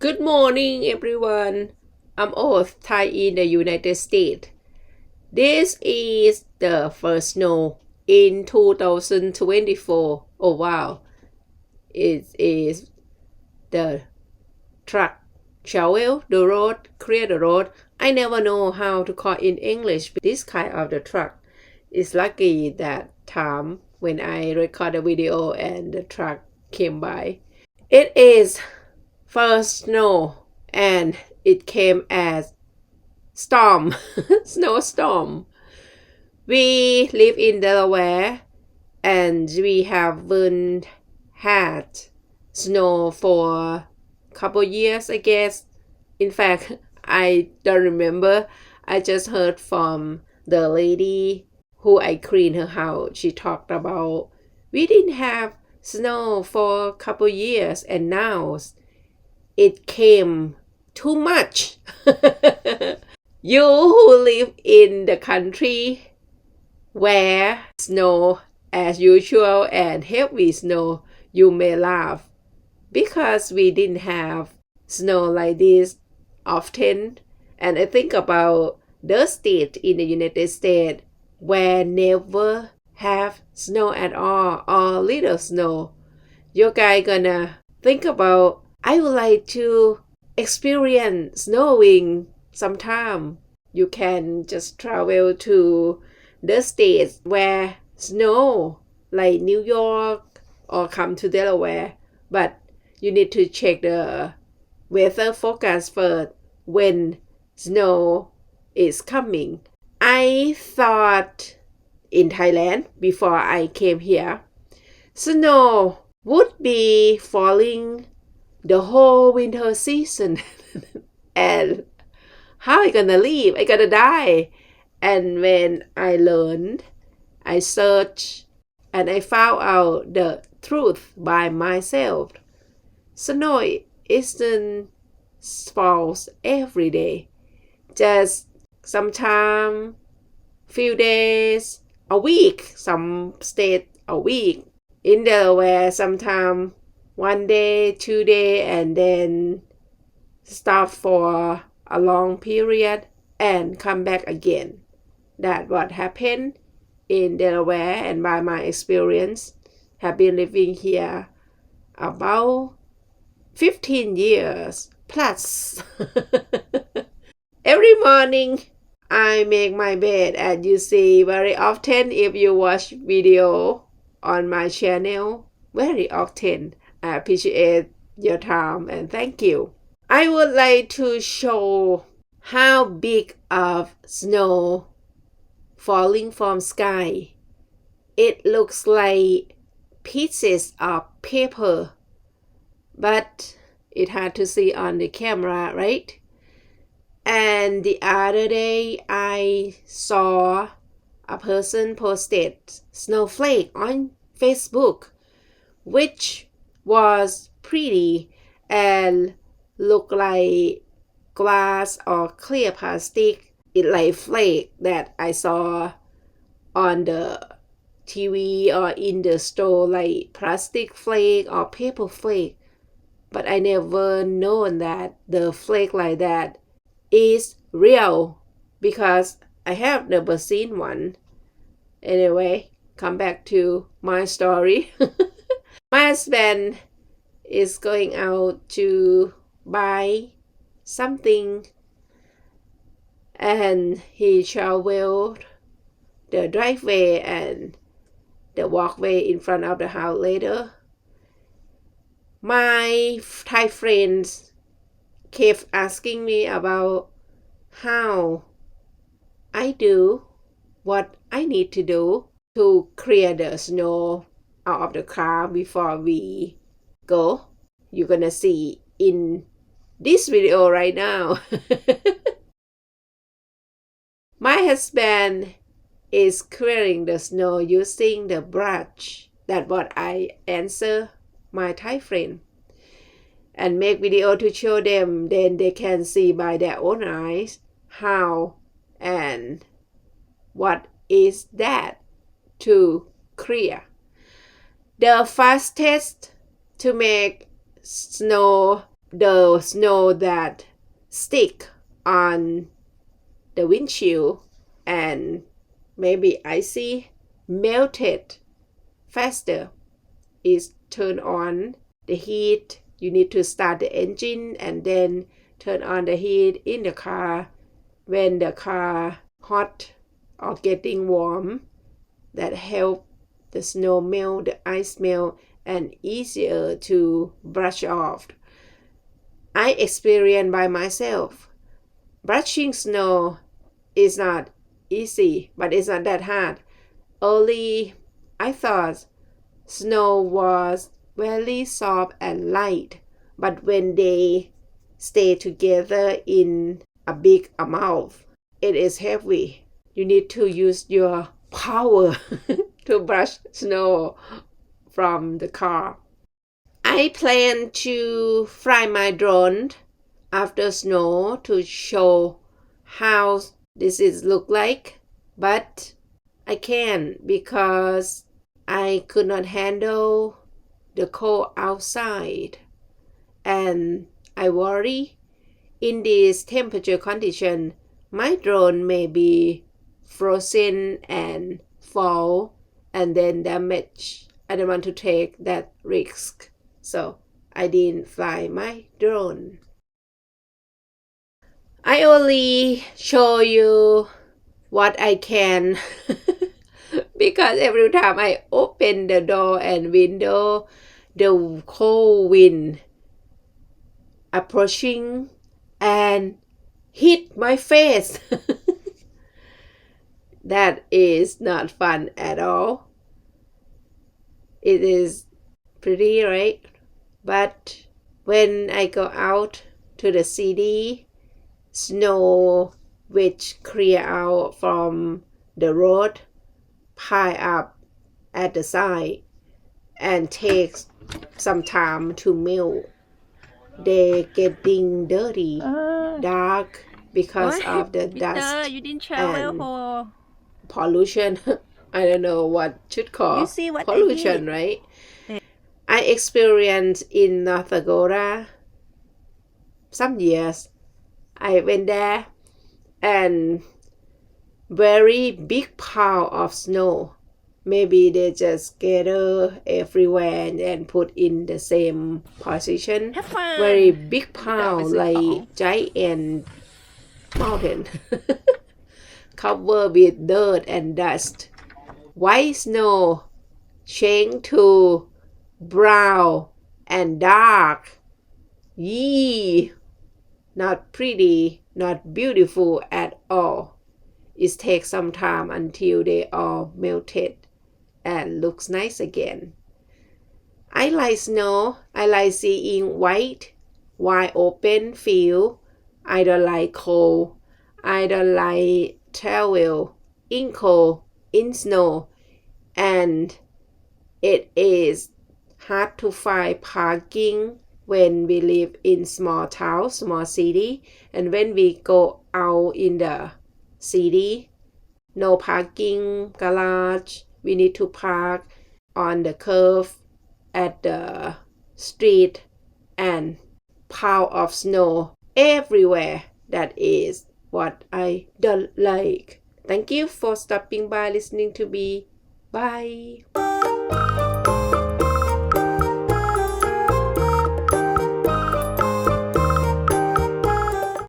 Good morning, everyone. I'm Oath, Thai in the United States. This is the first snow in 2024. Oh wow. It is the truck shovel the road, clear the road. I never know how to call in English this kind of the truck. It's lucky that time when I record a video and the truck came by. It is first snow and it came as storm, snowstorm. We live in Delaware and we haven't had snow for a couple years, I guess. In fact, I don't remember. I just heard from the lady who I cleaned her house. She talked about we didn't have snow for a couple years and now it came too much. You who live in the country where snow as usual and heavy snow, you may laugh because we didn't have snow like this often. And I think about the state in the United States where never have snow at all or little snow. You guys gonna think about I would like to experience snowing sometime. You can just travel to the states where snow, like New York, or come to Delaware. But you need to check the weather forecast first when snow is coming. I thought in Thailand before I came here, snow would be falling the whole winter season. And how I gonna live? I gonna die. And when I learned, I searched and I found out the truth by myself. Snow isn't falls every day. Just sometime, few days, a week. Some state a week. In Delaware, sometime 1 day, 2 days, and then stop for a long period and come back again. That's what happened in Delaware, and by my experience, have been living here about 15 years plus. Every morning, I make my bed, and you see very often if you watch video on my channel, very often. I appreciate your time and thank you. I would like to show how big of snow falling from sky. It looks like pieces of paper, but it hard to see on the camera, right? And the other day I saw a person posted snowflake on Facebook, which was pretty and looked like glass or clear plastic. It like flake that I saw on the TV or in the store, like plastic flake or paper flake. But I never known that the flake like that is real because I have never seen one. Anyway, come back to my story. My husband is going out to buy something and he traveled the driveway and the walkway in front of the house later. My Thai friends kept asking me about how I do what I need to do to clear the snow out of the car before we go. You're gonna see in this video right now. My husband is clearing the snow using the brush. That's what I answer my Thai friend and make video to show them, then they can see by their own eyes how and what is that to clear. The fastest to make snow the snow that stick on the windshield and maybe icy melted faster. Is turn on the heat. You need to start the engine and then turn on the heat in the car. When the car hot or getting warm, that help the snow melt, the ice melt, and easier to brush off. I experienced by myself. Brushing snow is not easy, but it's not that hard. Early, I thought snow was very soft and light, but when they stay together in a big amount, it is heavy. You need to use your power to brush snow from the car. I plan to fly my drone after snow to show how this is look like, but I can't because I could not handle the cold outside, and I worry in this temperature condition my drone may be frozen and fall and then damage. I don't want to take that risk, so I didn't fly my drone. I only show you what I can because every time I open the door and window, the cold wind approaching and hit my face. That is not fun at all. It is pretty, right? But when I go out to the city, snow which clear out from the road pile up at the side and takes some time to melt. They getting dirty, dark because of the dust you didn't travel and for pollution. I don't know what should call You see what pollution, right? I experienced in North Dakota some years. I went there and very big pile of snow. Maybe they just gather everywhere and put in the same position. Have fun. Very big pile, That was like giant mountain. Covered with dirt and dust. White snow change to brown and dark. Yee! Not pretty, not beautiful at all. It takes some time until they all melted and looks nice again. I like snow. I like seeing white, wide open field. I don't like cold. I don't like travel in cold, in snow. And it is hard to find parking when we live in small town, small city. And when we go out in the city, no parking garage. We need to park on the curve at the street and pile of snow everywhere. That is what I don't like. Thank you for stopping by listening to me. Bye.